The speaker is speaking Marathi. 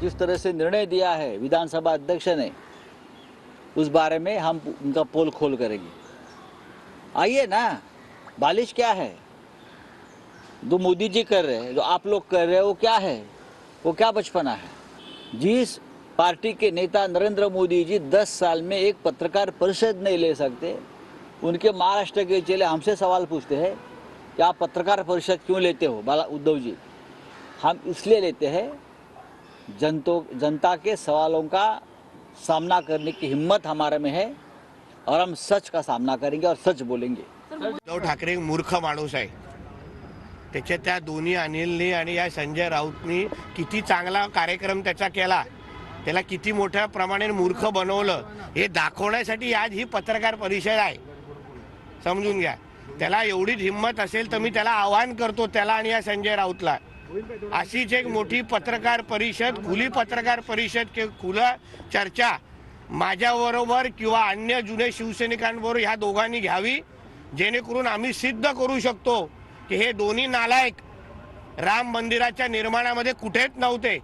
जिस तरह से निर्णय दिया है विधानसभा अध्यक्ष ने, उस बारे में हम उनका पोल खोल करेंगे। आइए ना, बालिश क्या है? जो मोदी जी कर रहे हैं, जो आप लोग कर रहे हो, वो क्या है? वो क्या बचपना है? जिस पार्टी के नेता नरेंद्र मोदी जी 10 साल में एक पत्रकार परिषद नहीं ले सकते, उनके महाराष्ट्र के चेले हमसे सवाल पूछते हैं कि आप पत्रकार परिषद क्यों लेते हो बाला उद्धव जी? हम इसलिए लेते हैं, जनता के सवालों का सामना करने की हिम्मत हमारे में है और हम सच का सामना करेंगे और सच बोलेंगे। उद्धव ठाकरे मूर्ख माणूस आहे। त्याच्या त्या दोन्ही अनिलनी आणि या संजय राऊतनी किती चांगला कार्यक्रम त्याचा केला, त्याला किती मोठ्या प्रमाणात मूर्ख बनवलं हे दाखवण्यासाठी आज ही पत्रकार परिषद आहे। समजून घ्या, त्याला एवढीच हिम्मत असेल तर मी त्याला आवाहन करतो, त्याला आणि या संजय राऊतला अशीच एक मोठी पत्रकार परिषद, खुली पत्रकार परिषद खुला चर्चा माझ्याबरोबर किंवा अन्य जुने शिवसैनिकांबरोबर ह्या दोघांनी घ्यावी, जेणेकरून आम्ही सिद्ध करू शकतो की हे दोन्ही नालायक राम मंदिराच्या निर्माणामध्ये कुठेच नव्हते।